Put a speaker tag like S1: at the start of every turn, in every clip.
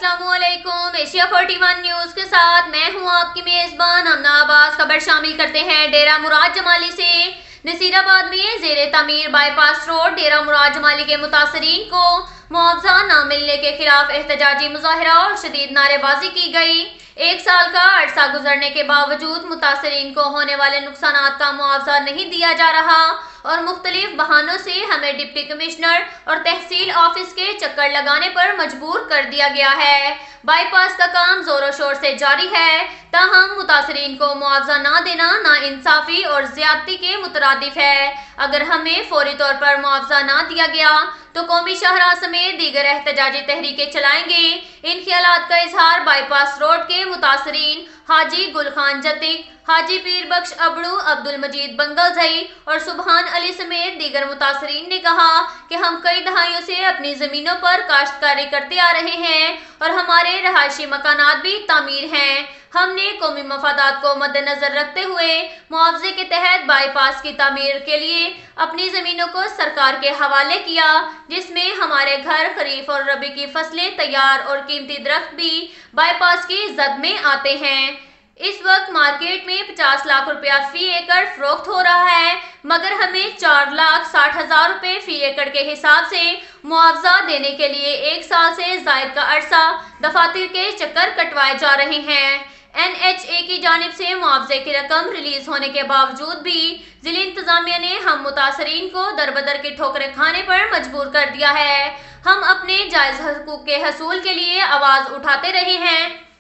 S1: अस्सलामु अलैकुम। Asia 41 news के साथ मैं हूं आपकी मेजबान अमना अब्बास। खबर शामिल करते हैं डेरा मुराद जमाली से। नसीराबाद में जेर तामीर बाईपास रोड डेरा मुराद जमाली के मुतासरीन को मुआवजा न मिलने के खिलाफ एहतजाजी मुजाहरा और शदीद नारेबाजी की गई। 1 साल का अरसा गुजरने के बावजूद मुतासरीन को होने वाले नुकसानात का मुआवजा नहीं दिया जा रहा और मुख्तलिफ बहानों से हमें डिप्टी कमिश्नर और तहसील ऑफिस के चक्कर लगाने पर मजबूर कर दिया गया है। बाईपास का काम जोरों शोर से जारी है, ताहम मुतासरीन को मुआवजा ना देना नाइंसाफी और ज्यादती के मुतरादिफ है। अगर हमें फौरी तौर पर मुआवजा ना दिया गया तो कौमी शाहराह समेत दीगर एहतजाजी तहरीकें चलाएंगे। इन ख्यालात का इजहार बाईपास रोड के मुतासरीन हाजी गुल खान जतिक, हाजी पीर बख्श अबड़ू, अब्दुल मजीद बंगलजई और सुबहान अली समेत दीगर मुतासरीन ने कहा कि हम कई दहाइयों से अपनी जमीनों पर काश्तकारी करते आ रहे हैं और हमारे रहायशी मकानात भी तामीर हैं। हमने कौमी मफादात को मद्देनजर रखते हुए मुआवजे के तहत बाईपास की तामीर के लिए अपनी जमीनों को सरकार के हवाले किया, जिसमें हमारे घर, खरीफ और रबी की फसलें तैयार और कीमती दरख्त भी बाईपास की जद में आते हैं। इस वक्त मार्केट में 50 लाख रुपया फी एकड़ फरोख्त हो रहा है, मगर हमें 4,60,000 रुपए फी एकड़ के हिसाब से मुआवजा देने के लिए 1 साल से जायद का अरसा दफातर के चक्कर कटवाए जा रहे हैं। NHA की जानिब से मुआवजे की रकम रिलीज होने के बावजूद भी जिला इंतजामिया ने हम मुतासरीन को दरबदर की ठोकरें खाने पर मजबूर कर दिया है। हम अपने जायज हकूक के हसूल के लिए आवाज उठाते रहे हैं।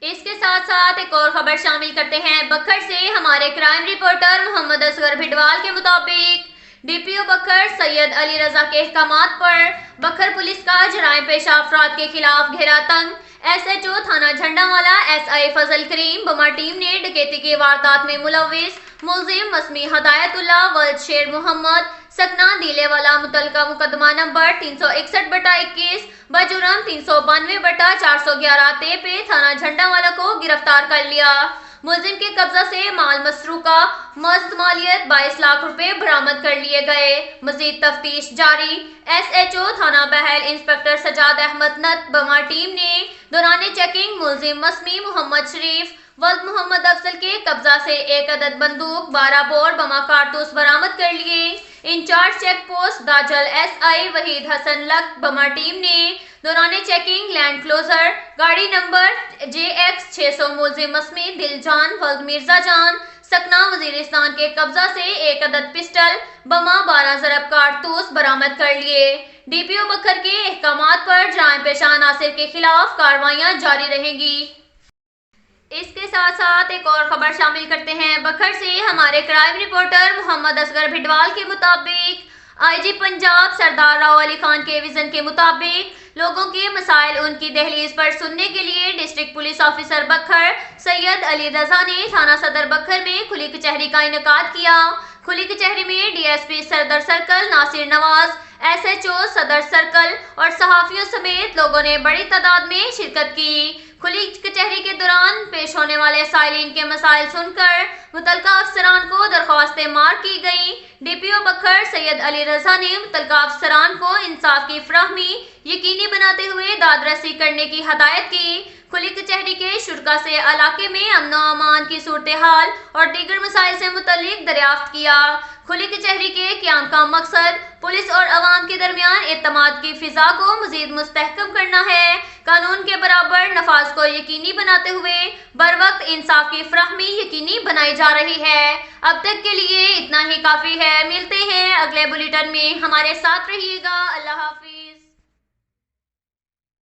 S1: इसके साथ साथ एक और खबर शामिल करते हैं बखर से। हमारे क्राइम रिपोर्टर मोहम्मद असगर भिडवाल के मुताबिक DPO बखर सैयद अली रजा के अहकामात पर बखर पुलिस का जराइम पेशा अफराद के खिलाफ घेरा तंग। SHO थाना झंडावाला SI फजल करीम बमा टीम ने डकैती की वारदात में मुलविस मुलजिम मसमी हदायतुल्लाह वल्द शेर मोहम्मद सकना दीलेवाला मुतलका मुकदमा नंबर 361/21 बजुर्म 392/411 पे थाना झंडावाला को गिरफ्तार कर लिया। मुलजिम के कब्जा से माल मसरूका मस्त मालियत 22 लाख रुपए बरामद कर लिए गए। मजीद तफ्तीश जारी। SHO थाना बहल इंस्पेक्टर सजाद अहमद नत बमा टीम ने दौरान चेकिंग मुलजिम मसमी मोहम्मद शरीफ वल्द मोहम्मद अफजल के कब्जा से 1 अदद बंदूक, 12 बोर बमा कारतूस बरामद कर लिए। Incharge check post Dajal SI Waheed Hassan लक बमा टीम ने दौरान चेकिंग लैंड क्लोजर गाड़ी नंबर JX 600 मुलजिम मसमी दिलजान वल्द मिर्जा जान सकना वजीरिस्तान के कब्जा से 1 अदद पिस्टल बमा 12 ज़रब कारतूस बरामद कर लिए। DPO बखर के अहकामात पर जराइम पेशा नासिर के खिलाफ कार्रवाइयां जारी रहेंगी। इसके साथ साथ एक और खबर शामिल करते हैं बखर से। हमारे क्राइम रिपोर्टर मोहम्मद असगर भिडवाल के मुताबिक IG पंजाब सरदार राव अली खान के विजन के मुताबिक लोगों के मसाइल उनकी दहलीज पर सुनने के लिए डिस्ट्रिक्ट पुलिस ऑफिसर बखर सैयद अली रजा ने थाना सदर बखर में खुली कचहरी का इनेकाद किया। खुली कचहरी में DSP सदर सर्कल नासिर नवाज, SHO सदर सर्कल और सहाफियों समेत लोगों ने बड़ी तादाद में शिरकत की। खुली कचहरी के दौरान पेश होने वाले साइलिन के मसाइल सुनकर मुतलका अफसरान को दरख्वास्तें मार की गई। DPO बखर सैयद अली रजा ने मुतलका अफसरान को इंसाफ की फराहमी यकीनी बनाते हुए दादरसी करने की हदायत की। खुली कचहरी के शुरका से इलाके में अमन व अमान की सूरत हाल और दीगर मसाइल से मुतल्लिक दरियाफ्त किया। खुली कचहरी के क़याम का मकसद पुलिस और अवाम के दरमियान एतमाद की फिजा को मजीद मुस्तहकम करना है। कानून के बराबर नफाज को यकीनी बनाते हुए बर वक्त इंसाफ की फराहमी यकीनी बनाई जा रही है। अब तक के लिए इतना ही काफ़ी है। मिलते हैं अगले बुलेटिन में, हमारे साथ रहिएगा। अल्लाह हाफिज़।